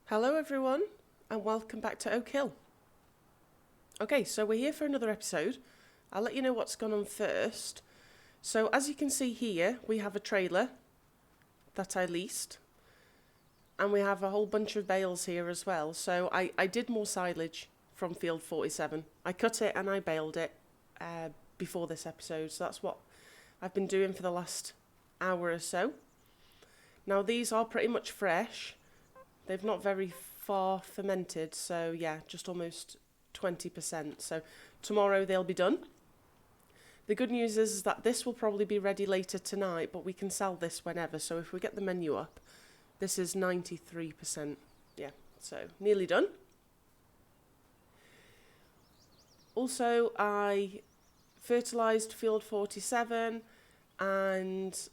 Hello everyone and welcome back to Oakhill. Okay, so we're here for another episode. I'll let you know what's gone on first. So as you can see here, we have a trailer that I leased. And we have a whole bunch of bales here as well. So I did more silage from field 47. I cut it and I baled it before this episode. So that's what I've been doing for the last hour or so. Now these are pretty much fresh. They've not very far fermented, so yeah, just almost 20%. So tomorrow they'll be done. The good news is that this will probably be ready later tonight, but we can sell this whenever. So if we get the menu up, this is 93%. Yeah, so nearly done. Also, I fertilised field 47, and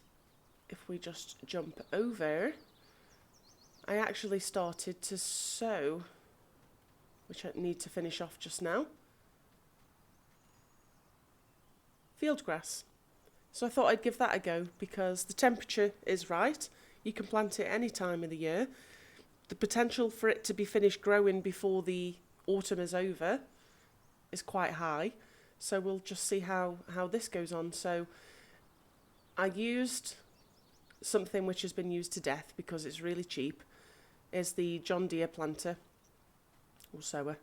if we just jump over, I actually started to sow, which I need to finish off just now, field grass. So I thought I'd give that a go because the temperature is right. You can plant it any time of the year. The potential for it to be finished growing before the autumn is over is quite high. So we'll just see how this goes on. So I used something which has been used to death because it's really cheap. Is the John Deere planter or sower,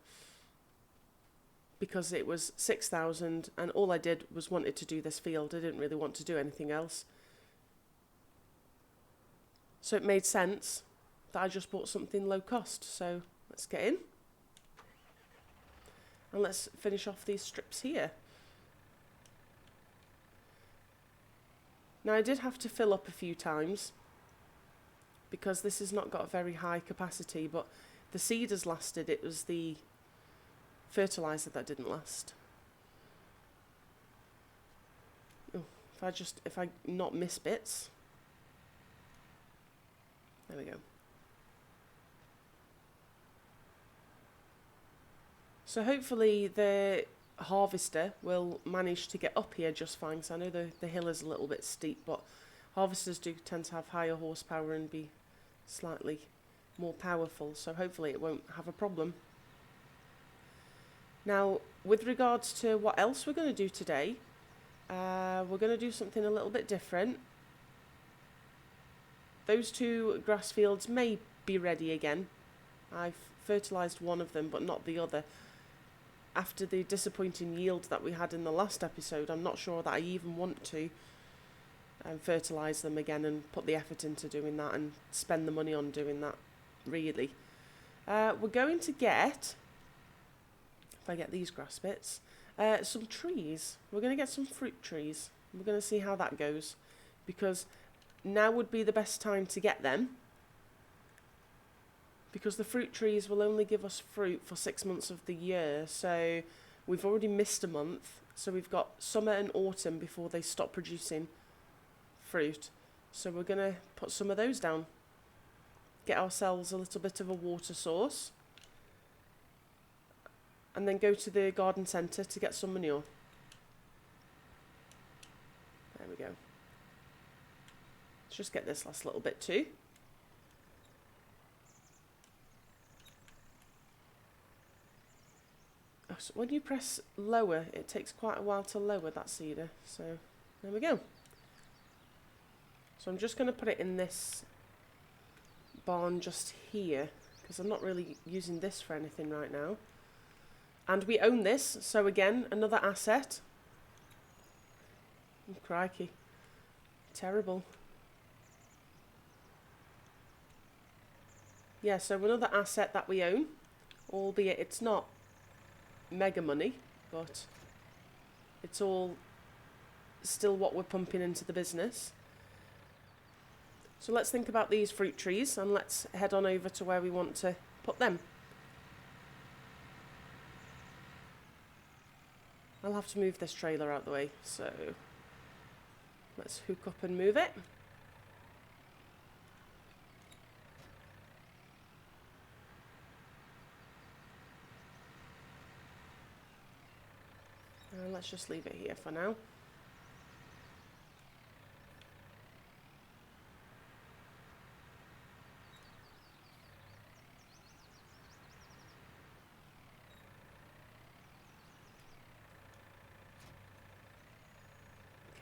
because it was 6,000 and all I did was wanted to do this field. I didn't really want to do anything else, so it made sense that I just bought something low cost. So let's get in and let's finish off these strips here. Now I did have to fill up a few times because this has not got a very high capacity, but the seed has lasted. It was the fertiliser that didn't last. Oh, if I not miss bits. There we go. So hopefully the harvester will manage to get up here just fine, because I know the hill is a little bit steep, but harvesters do tend to have higher horsepower and be slightly more powerful, so hopefully it won't have a problem. Now, with regards to what else we're going to do today, we're going to do something a little bit different. Those two grass fields may be ready again. I've fertilised one of them, but not the other. After the disappointing yield that we had in the last episode, I'm not sure that I even want to fertilise them again and put the effort into doing that and spend the money on doing that, really. We're going to get, if I get these grass bits, some trees. We're going to get some fruit trees. We're going to see how that goes, because now would be the best time to get them, because the fruit trees will only give us fruit for 6 months of the year. So we've already missed a month, so we've got summer and autumn before they stop producing fruit. So we're going to put some of those down, get ourselves a little bit of a water source, and then go to the garden centre to get some manure. There we go. Let's just get this last little bit too. Oh, so when you press lower, it takes quite a while to lower that seeder. So there we go. So I'm just going to put it in this barn just here, because I'm not really using this for anything right now. And we own this, so again, another asset. Oh, crikey. Terrible. Yeah, so another asset that we own, albeit it's not mega money, but it's all still what we're pumping into the business. So let's think about these fruit trees and let's head on over to where we want to put them. I'll have to move this trailer out of the way, so let's hook up and move it. And let's just leave it here for now.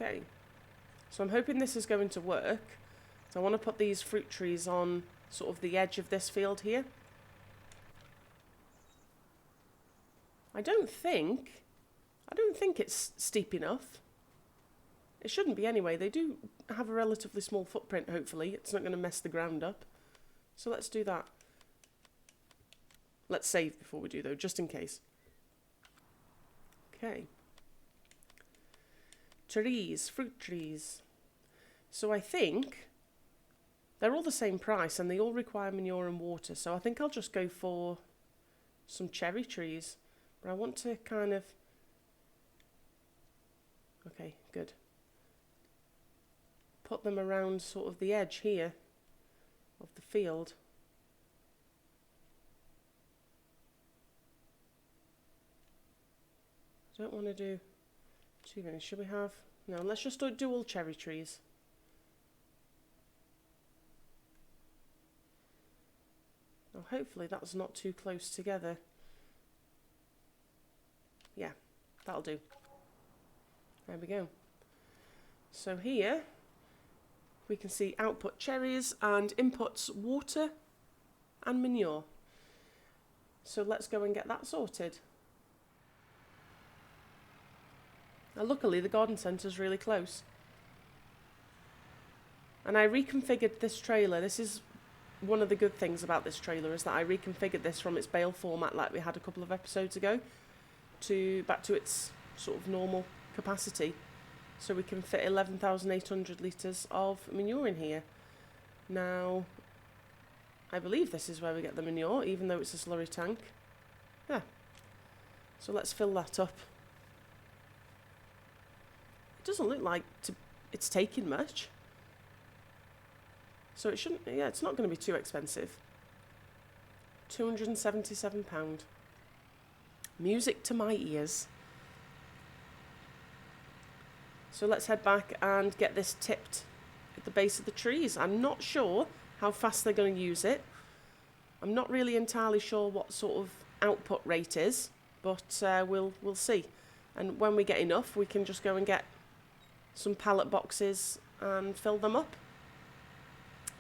Okay, so I'm hoping this is going to work. So I want to put these fruit trees on sort of the edge of this field here. I don't think it's steep enough. It shouldn't be anyway. They do have a relatively small footprint, hopefully. It's not going to mess the ground up. So let's do that. Let's save before we do though, just in case. Okay. Trees, fruit trees. So I think they're all the same price and they all require manure and water. So I think I'll just go for some cherry trees. But I want to kind of... Okay, good. Put them around sort of the edge here of the field. I don't want to do too many. Should we have... No, let's just do all cherry trees. Oh, hopefully that's not too close together. Yeah, that'll do. There we go. So here we can see output cherries and inputs water and manure. So let's go and get that sorted. Now luckily the garden centre's really close. And I reconfigured this trailer. This is one of the good things about this trailer, is that I reconfigured this from its bale format like we had a couple of episodes ago to back to its sort of normal capacity. So we can fit 11,800 litres of manure in here. Now, I believe this is where we get the manure, even though it's a slurry tank. Yeah. So let's fill that up. It doesn't look like it's taking much. So it shouldn't, yeah, it's not going to be too expensive. £277. Music to my ears. So let's head back and get this tipped at the base of the trees. I'm not sure how fast they're going to use it. I'm not really entirely sure what sort of output rate is, but we'll see. And when we get enough, we can just go and get some pallet boxes and fill them up.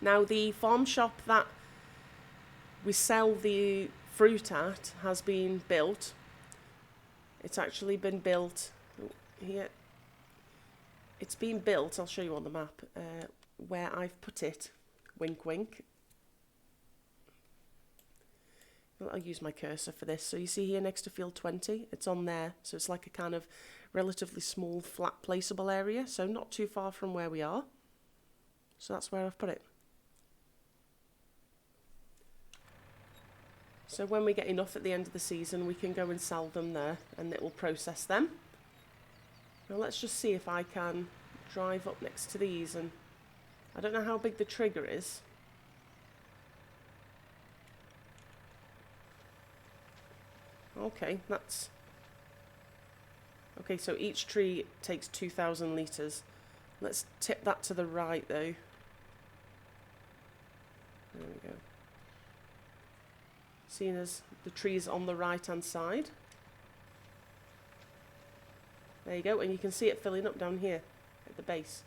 Now the farm shop that we sell the fruit at has been built. It's actually been built here. It's been built, I'll show you on the map, where I've put it. Wink, wink. I'll use my cursor for this. So you see here next to field 20, it's on there. So it's like a kind of relatively small, flat, placeable area. So not too far from where we are. So that's where I've put it. So when we get enough at the end of the season, we can go and sell them there, and it will process them. Now let's just see if I can drive up next to these, and I don't know how big the trigger is. Okay, that's... Okay, so each tree takes 2,000 litres. Let's tip that to the right though. There we go. Seeing as the tree's on the right hand side. There you go, and you can see it filling up down here at the base.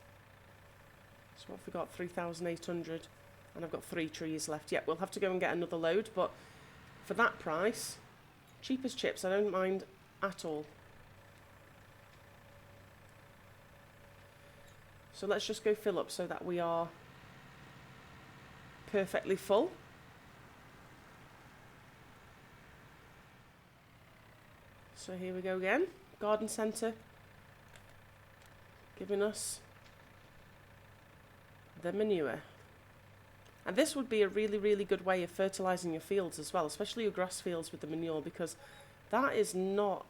So what have we got? 3,800, and I've got 3 trees left. Yep, we'll have to go and get another load, but for that price, cheap as chips, I don't mind at all. So let's just go fill up so that we are perfectly full. So here we go again, garden centre giving us the manure. And this would be a really, really good way of fertilising your fields as well, especially your grass fields with the manure, because that is not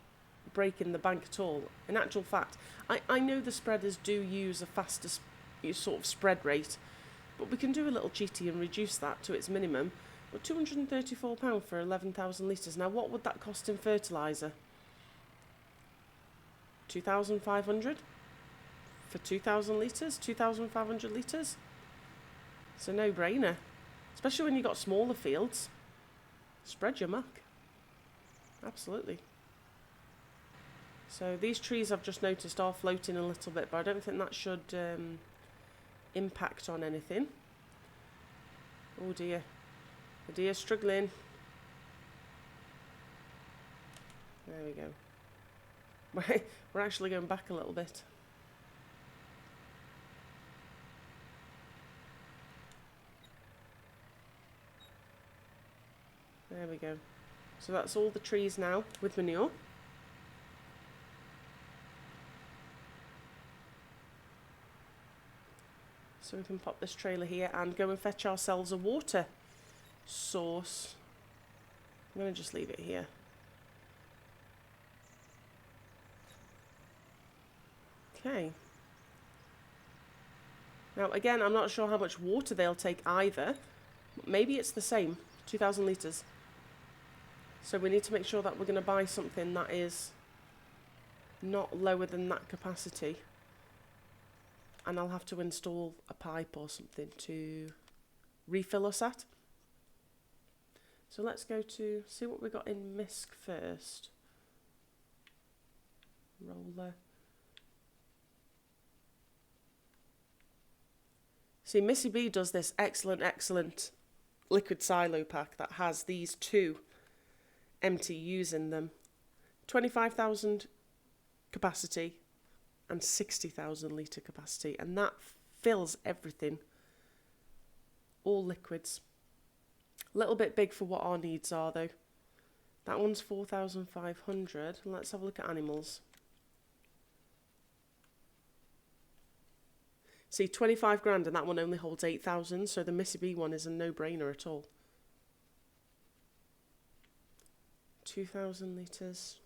breaking the bank at all. In actual fact, I know the spreaders do use a faster sort of spread rate, but we can do a little cheaty and reduce that to its minimum. But £234 for 11,000 litres. Now what would that cost in fertiliser? 2,500 for 2,000 litres, 2,500 litres. It's a no-brainer, especially when you've got smaller fields. Spread your muck. Absolutely. So these trees I've just noticed are floating a little bit, but I don't think that should impact on anything. Oh dear. The deer's struggling. There we go. We're actually going back a little bit. There we go. So that's all the trees now with manure. So we can pop this trailer here and go and fetch ourselves a water source. I'm going to just leave it here. Okay. Now again, I'm not sure how much water they'll take either. Maybe it's the same, 2,000 litres. So we need to make sure that we're going to buy something that is not lower than that capacity. And I'll have to install a pipe or something to refill us at. So let's go to see what we got in MISC first. Roller. See, Missy B does this excellent liquid silo pack that has these two MTUs in them. 25,000 capacity and 60,000 litre capacity, and that fills everything. All liquids. A little bit big for what our needs are though. That one's 4,500. Let's have a look at animals. See, 25 grand and that one only holds 8,000, so the Missy B one is a no-brainer at all. 2,000 litres.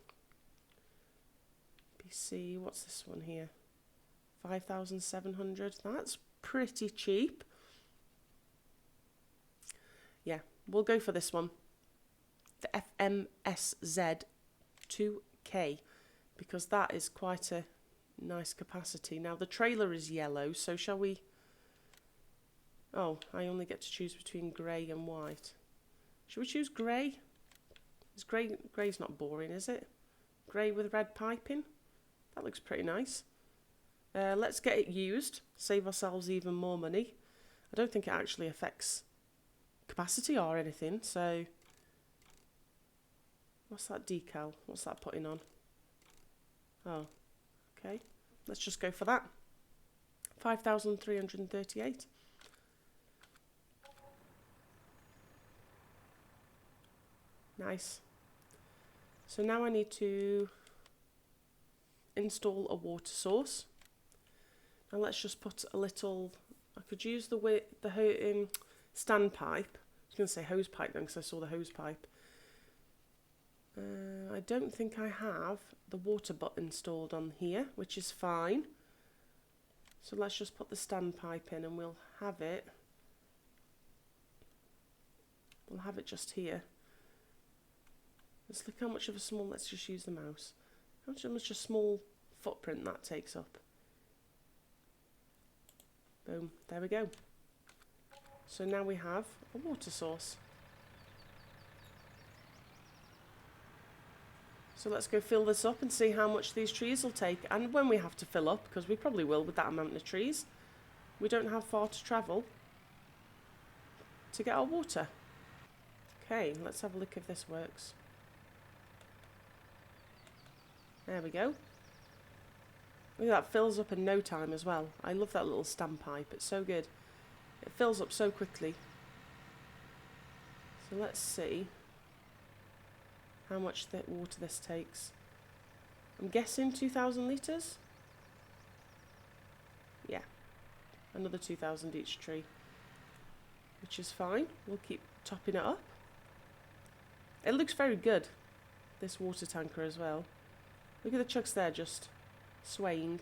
BC, what's this one here? 5,700. That's pretty cheap. Yeah, we'll go for this one. The FMSZ 2K, because that is quite a nice capacity. Now the trailer is yellow, so shall we... Oh, I only get to choose between grey and white. Should we choose grey? Is grey's not boring, is it? Grey with red piping? That looks pretty nice. Let's get it used, save ourselves even more money. I don't think it actually affects capacity or anything, so... What's that decal? What's that putting on? Oh, okay. Let's just go for that. 5,338. Nice. So now I need to install a water source. Now let's just put a little... I could use the stand pipe. I was going to say hose pipe then because I saw the hose pipe. I don't think I have the water butt installed on here, which is fine. So let's just put the stand pipe in and we'll have it. We'll have it just here. Let's look how much of a small, let's just use the mouse. How much a small footprint that takes up. Boom, there we go. So now we have a water source. So let's go fill this up and see how much these trees will take. And when we have to fill up, because we probably will with that amount of trees, we don't have far to travel to get our water. Okay, let's have a look if this works. There we go. Look, that fills up in no time as well. I love that little stand pipe, it's so good. It fills up so quickly. So let's see how much water this takes. I'm guessing 2,000 litres? Yeah, another 2,000 each tree, which is fine. We'll keep topping it up. It looks very good, this water tanker as well. Look at the chucks there just swaying.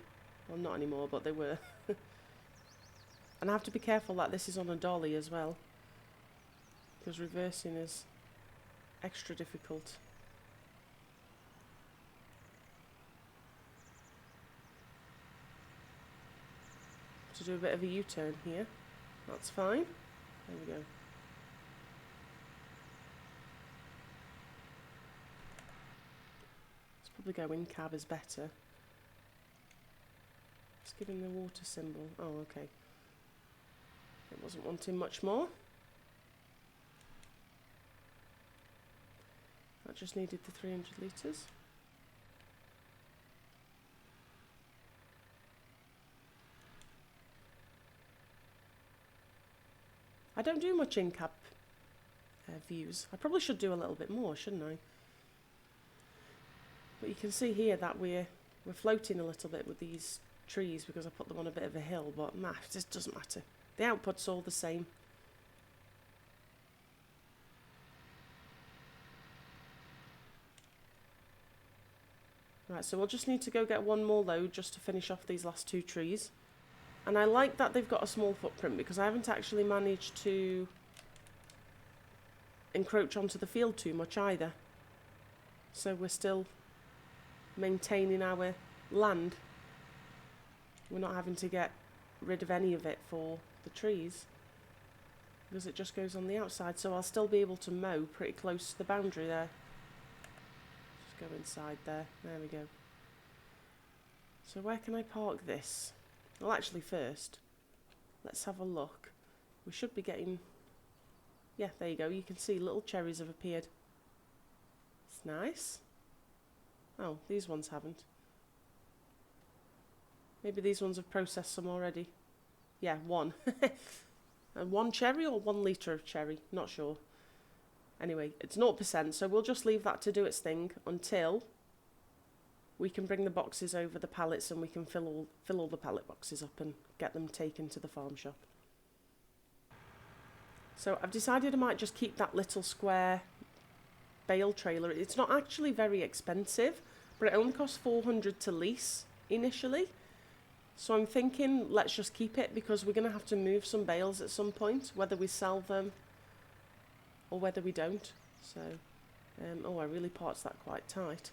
Well, not anymore, but they were. And I have to be careful that this is on a dolly as well, because reversing is extra difficult. To do a bit of a U-turn here. That's fine. There we go. Let's Probably go in cab is better. Just giving the water symbol. Oh, okay. It wasn't wanting much more. That just needed the 300 litres. I don't do much in-cab views. I probably should do a little bit more, shouldn't I? But you can see here that we're floating a little bit with these trees because I put them on a bit of a hill, but nah, it just doesn't matter. The output's all the same. Right, so we'll just need to go get one more load just to finish off these last 2 trees. And I like that they've got a small footprint because I haven't actually managed to encroach onto the field too much either. So we're still maintaining our land. We're not having to get rid of any of it for the trees because it just goes on the outside. So I'll still be able to mow pretty close to the boundary there. Just go inside there. There we go. So where can I park this? Well, actually first, let's have a look. We should be getting... Yeah, there you go. You can see little cherries have appeared. It's nice. Oh, these ones haven't. Maybe these ones have processed some already. Yeah, 1. And 1 cherry or 1 litre of cherry? Not sure. Anyway, it's 0%, so we'll just leave that to do its thing until we can bring the boxes over the pallets and we can fill all the pallet boxes up and get them taken to the farm shop. So I've decided I might just keep that little square bale trailer. It's not actually very expensive, but it only costs 400 to lease initially. So I'm thinking let's just keep it because we're going to have to move some bales at some point, whether we sell them or whether we don't. So, oh, I really parked that quite tight.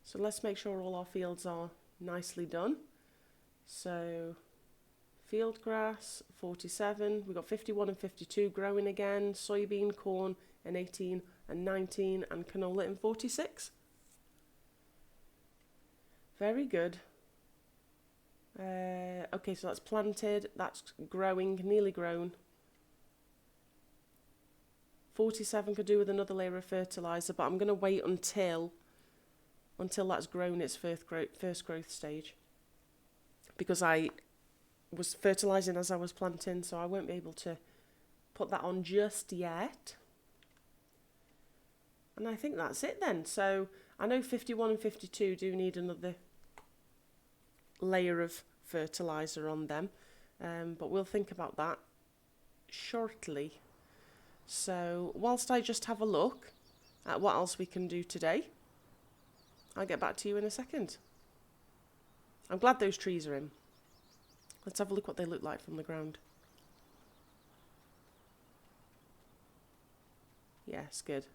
So let's make sure all our fields are nicely done. So field grass, 47. We've got 51 and 52 growing again. Soybean, corn in 18 and 19 and canola in 46. Very good. Okay, so that's planted. That's growing, nearly grown. 47 could do with another layer of fertiliser, but I'm going to wait until that's grown its first growth stage, because I was fertilising as I was planting, so I won't be able to put that on just yet. And I think that's it then. So I know 51 and 52 do need another layer of fertiliser on them, but we'll think about that shortly. So whilst I just have a look at what else we can do today, I'll get back to you in a second. I'm glad those trees are in. Let's have a look what they look like from the ground. Yes, good.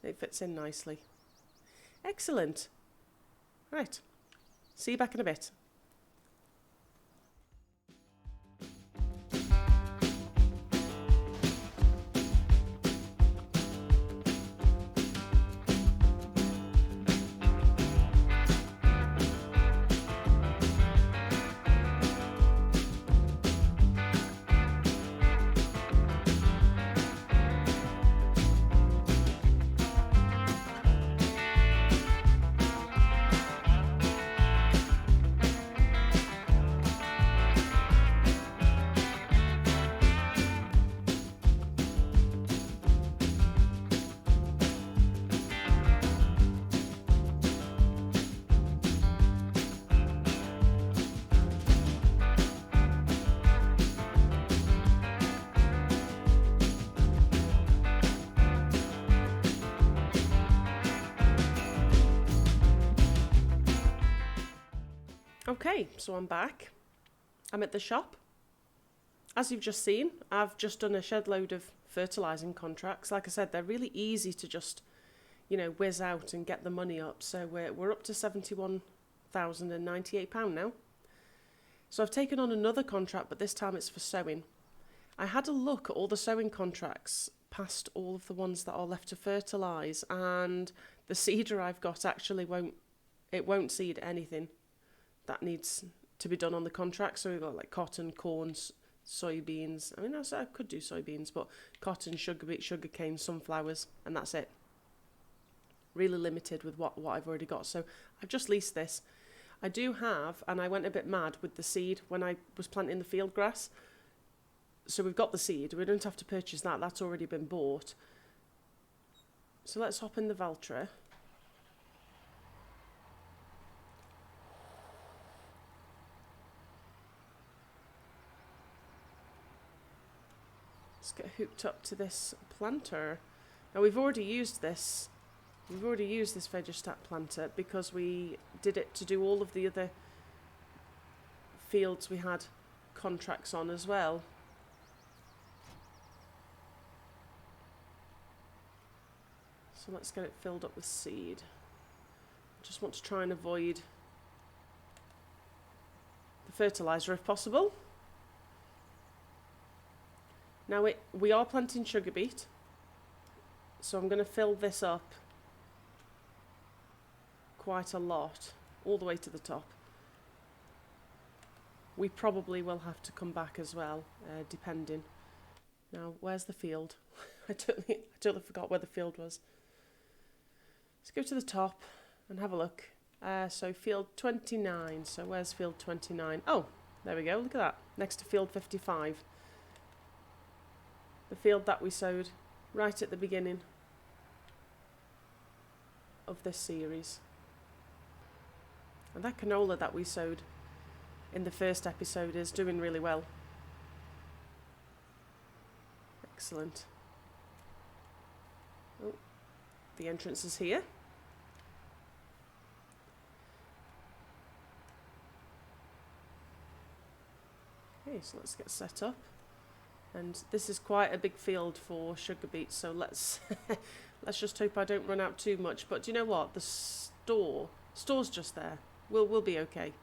It fits in nicely. Excellent. Right. See you back in a bit. Okay, so I'm back. I'm at the shop. As you've just seen, I've just done a shed load of fertilising contracts. Like I said, they're really easy to just, whiz out and get the money up. So we're up to £71,098 now. So I've taken on another contract, but this time it's for sowing. I had a look at all the sowing contracts past all of the ones that are left to fertilise, and the seeder I've got actually won't seed anything that needs to be done on the contract. So we've got like cotton, corn, soybeans. I mean, I could do soybeans, but cotton, sugar beet, sugar cane, sunflowers, and that's it. Really limited with what I've already got. So I've just leased this. I do have, and I went a bit mad with the seed when I was planting the field grass. So we've got the seed. We don't have to purchase that. That's already been bought. So let's hop in the Valtra. Let's get hooked up to this planter. Now we've already used this. We've already used this Vegestat planter because we did it to do all of the other fields we had contracts on as well. So let's get it filled up with seed. Just want to try and avoid the fertiliser if possible. Now we are planting sugar beet, so I'm going to fill this up quite a lot, all the way to the top. We probably will have to come back as well, depending. Now, where's the field? I totally forgot where the field was. Let's go to the top and have a look. So field 29, so where's field 29? Oh, there we go, look at that, next to field 55. The field that we sowed right at the beginning of this series. And that canola that we sowed in the first episode is doing really well. Excellent. Oh, the entrance is here. Okay, so let's get set up. And this is quite a big field for sugar beets, so let's let's just hope I don't run out too much. But do you know what? The store's just there. We'll be okay.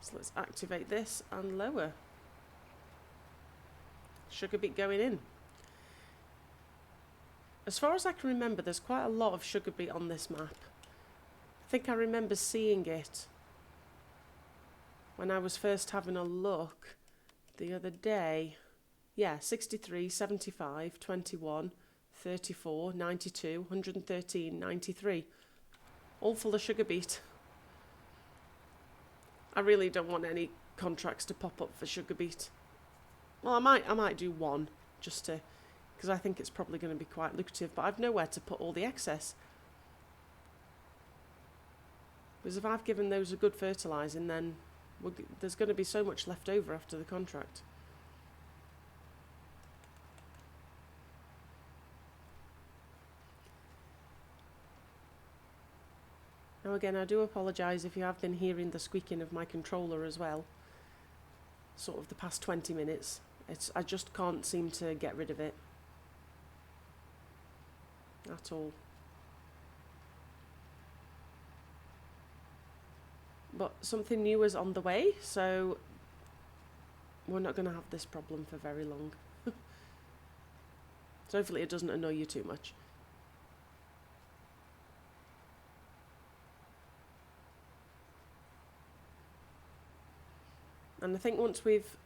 So let's activate this and lower. Sugar beet going in. As far as I can remember, there's quite a lot of sugar beet on this map. I think I remember seeing it when I was first having a look the other day. Yeah, 63, 75, 21, 34, 92, 113, 93. All full of sugar beet. I really don't want any contracts to pop up for sugar beet. Well, I might do one, just to, because I think it's probably going to be quite lucrative, but I've nowhere to put all the excess. Because if I've given those a good fertilising, then there's going to be so much left over after the contract. Now again, I do apologise if you have been hearing the squeaking of my controller as well. Sort of the past 20 minutes. I just can't seem to get rid of it. At all. But something new is on the way, so we're not going to have this problem for very long. So hopefully it doesn't annoy you too much. And I think once we've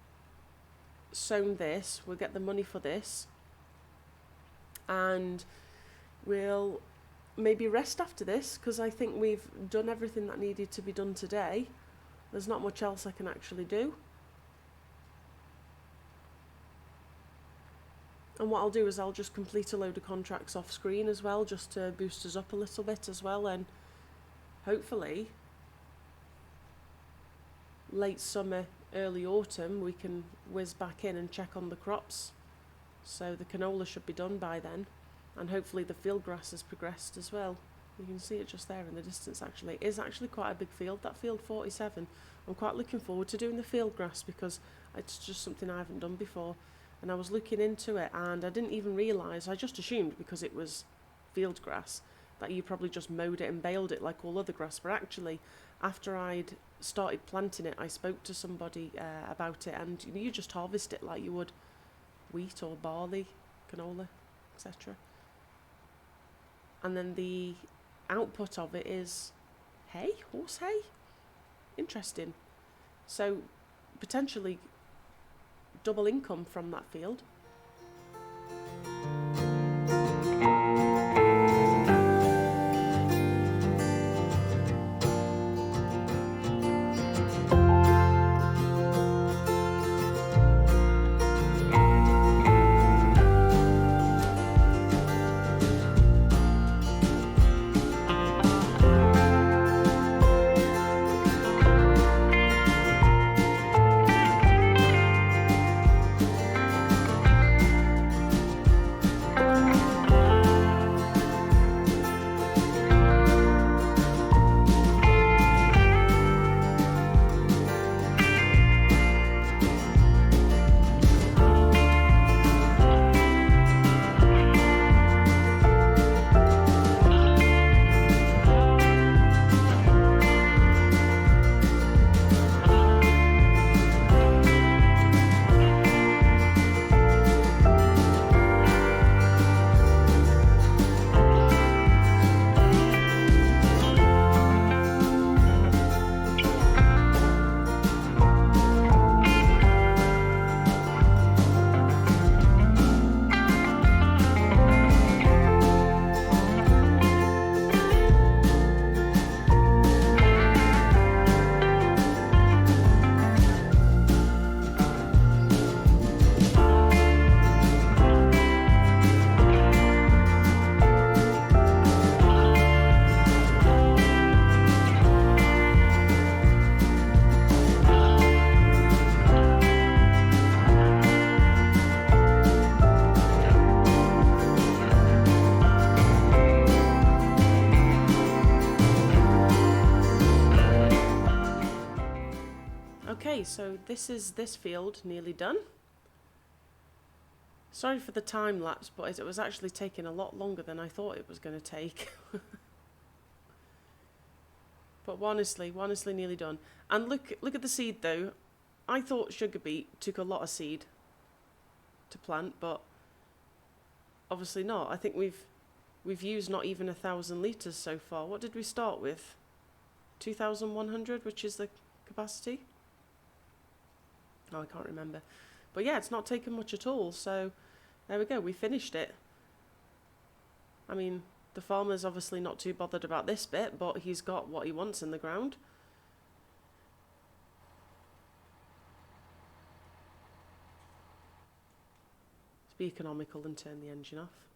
sown this, we'll get the money for this. And we'll maybe rest after this, because I think we've done everything that needed to be done today. There's not much else I can actually do. And what I'll do is I'll just complete a load of contracts off screen as well, just to boost us up a little bit as well, and hopefully late summer, early autumn, we can whiz back in and check on the crops. So the canola should be done by then, and hopefully the field grass has progressed as well. You can see it just there in the distance actually. It is actually quite a big field, that field 47. I'm quite looking forward to doing the field grass because it's just something I haven't done before. And I was looking into it and I didn't even realise, I just assumed because it was field grass that you probably just mowed it and baled it like all other grass, but actually after I'd started planting it, I spoke to somebody about it, and you just harvest it like you would wheat or barley. canola, etc. And then the output of it is hay, horse hay. Interesting. So potentially double income from that field. Okay, so this is this field nearly done. Sorry for the time lapse, but it was actually taking a lot longer than I thought it was going to take. But honestly nearly done. And look at the seed though. I thought sugar beet took a lot of seed to plant, but obviously not. I think we've used not even 1,000 litres so far. What did we start with? 2,100, which is the capacity? Oh, I can't remember. But yeah, it's not taken much at all, so there we go, we finished it. I mean, the farmer's obviously not too bothered about this bit, but he's got what he wants in the ground. Let's be economical and turn the engine off.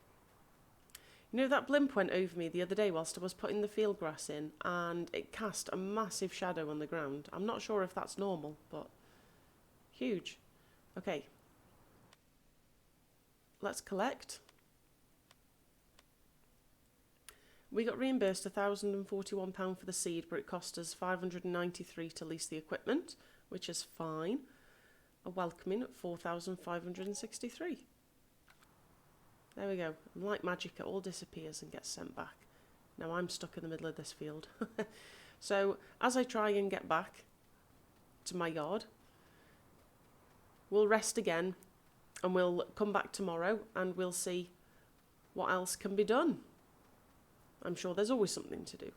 You know, that blimp went over me the other day whilst I was putting the field grass in, and it cast a massive shadow on the ground. I'm not sure if that's normal, but huge. Okay. Let's collect. We got reimbursed £1,041 for the seed, but it cost us £593 to lease the equipment, which is fine. A welcoming at £4,563. There we go. And like magic, it all disappears and gets sent back. Now I'm stuck in the middle of this field. So as I try and get back to my yard, we'll rest again and we'll come back tomorrow and we'll see what else can be done. I'm sure there's always something to do.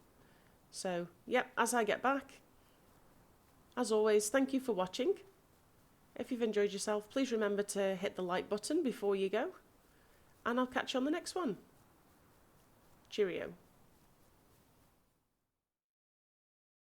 So, yep, as I get back, as always, thank you for watching. If you've enjoyed yourself, please remember to hit the like button before you go. And I'll catch you on the next one. Cheerio.